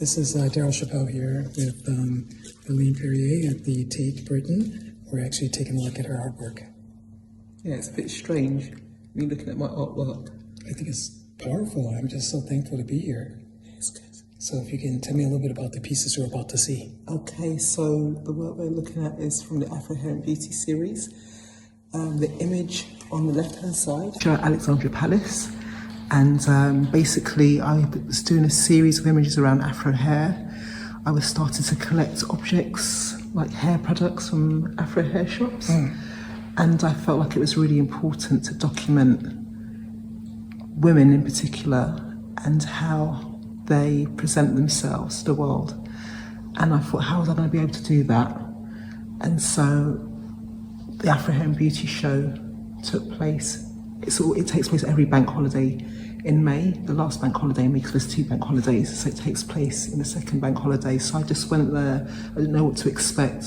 This is Darryl Chappell here with Eileen Perrier at the Tate Britain. We're actually taking a look at her artwork. Yeah, it's a bit strange, me looking at my artwork. I think it's powerful. I'm just so thankful to be here. It's good. So if you can tell me a little bit about the pieces we're about to see. Okay, so the work we're looking at is from the Afro Hair and Beauty series. The image on the left-hand side, Alexandra Palace. And basically I was doing a series of images around Afro hair. I was starting to collect objects like hair products from Afro hair shops. And I felt like it was really important to document women in particular and how they present themselves to the world. And I thought, how was I going to be able to do that? And so the Afro Hair and Beauty show took place. It takes place every bank holiday in May, the last bank holiday in May, because there's 2 bank holidays, so it takes place in the second bank holiday. So I just went there, I didn't know what to expect.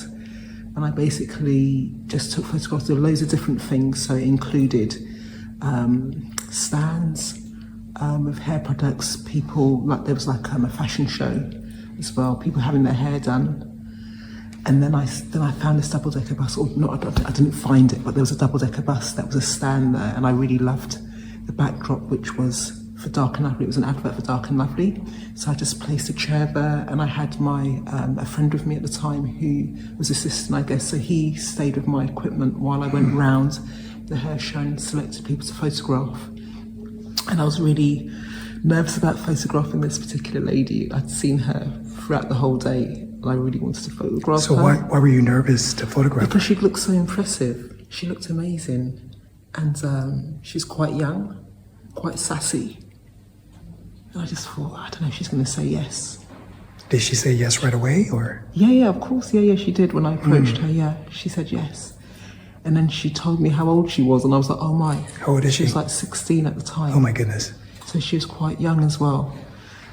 And I basically just took photographs of loads of different things. So it included stands of hair products, people, like there was like a fashion show as well, people having their hair done. And then I found this double-decker bus, or not, I didn't find it, but there was a double-decker bus that was a stand there, and I really loved the backdrop, which was for Dark and Lovely. It was an advert for Dark and Lovely. So I just placed a chair there, and I had my a friend with me at the time who was assistant, I guess, so he stayed with my equipment while I went round the hair show and selected people to photograph. And I was really nervous about photographing this particular lady. I'd seen her throughout the whole day, and I really wanted to photograph her. So why were you nervous to photograph Because she looked so impressive. She looked amazing. And she's quite young, quite sassy. And I just thought, I don't know if she's going to say yes. Did she say yes right away, or? Yeah, of course. Yeah, she did. When I approached her, yeah, she said yes. And then she told me how old she was, and I was like, oh my. How old is she? She was like 16 at the time. Oh my goodness. So she was quite young as well.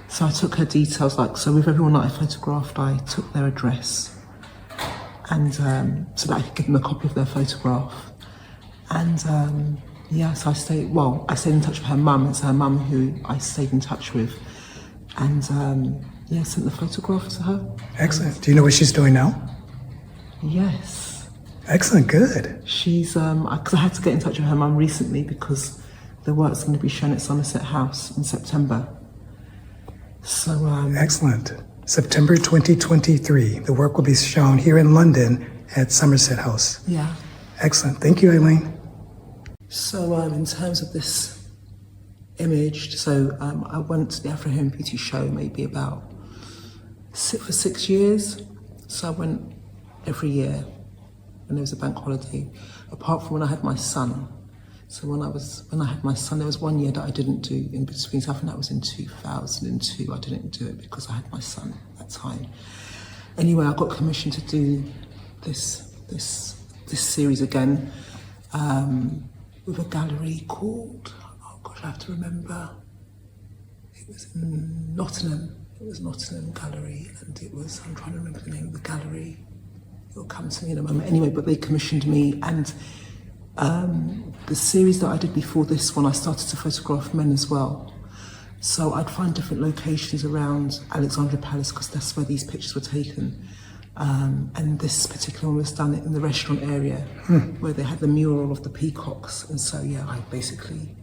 So I took her details, so with everyone that I photographed, I took their address. And so that I could give them a copy of their photograph. And so I stayed in touch with her mum. It's her mum who I stayed in touch with. And sent the photograph to her. Excellent. Do you know what she's doing now? Yes. Excellent, good. She's, because I had to get in touch with her mum recently because the work's going to be shown at Somerset House in September. So, excellent. September 2023. The work will be shown here in London at Somerset House. Yeah. Excellent. Thank you, Eileen. So in terms of this image, I went to the Afro Hair and Beauty show maybe about for 6 years. So I went every year when there was a bank holiday, apart from when I had my son. So when I had my son, there was 1 year that I didn't do in between. So I think that was in 2002. I didn't do it because I had my son at that time. Anyway, I got commissioned to do this series again. With a gallery called, oh gosh, I have to remember. It was in Nottingham. It was Nottingham Gallery, and I'm trying to remember the name of the gallery. It'll come to me in a moment. Anyway, but they commissioned me, and the series that I did before this one, I started to photograph men as well. So I'd find different locations around Alexandra Palace, because that's where these pictures were taken. And this particular one was done in the restaurant area where they had the mural of the peacocks. And so, yeah, I basically,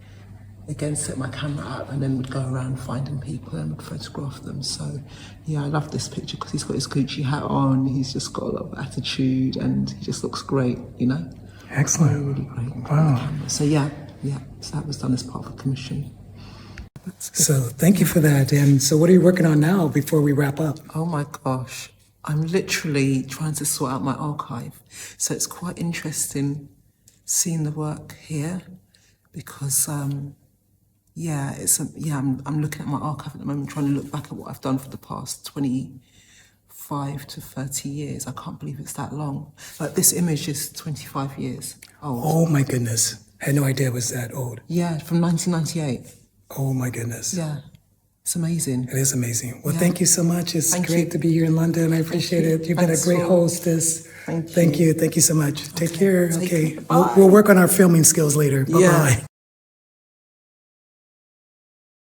again, set my camera up and then would go around finding people and would photograph them. So, yeah, I love this picture because he's got his Gucci hat on, he's just got a lot of attitude, and he just looks great, you know? Excellent. Really great. Wow. So, yeah, so that was done as part of a commission. So thank you for that. And so what are you working on now before we wrap up? Oh my gosh. I'm literally trying to sort out my archive. So it's quite interesting seeing the work here because, I'm looking at my archive at the moment, trying to look back at what I've done for the past 25 to 30 years. I can't believe it's that long. Like this image is 25 years old. Oh my goodness. I had no idea it was that old. Yeah, from 1998. Oh my goodness. Yeah. It's amazing. It is amazing. Well, thank you so much. It's Thank great you. to be here in London. I appreciate it. You've been a great hostess. Thank you. Thank you so much. Take care. Take Okay. care. Bye. We'll work on our filming skills later. Bye-bye. Yeah.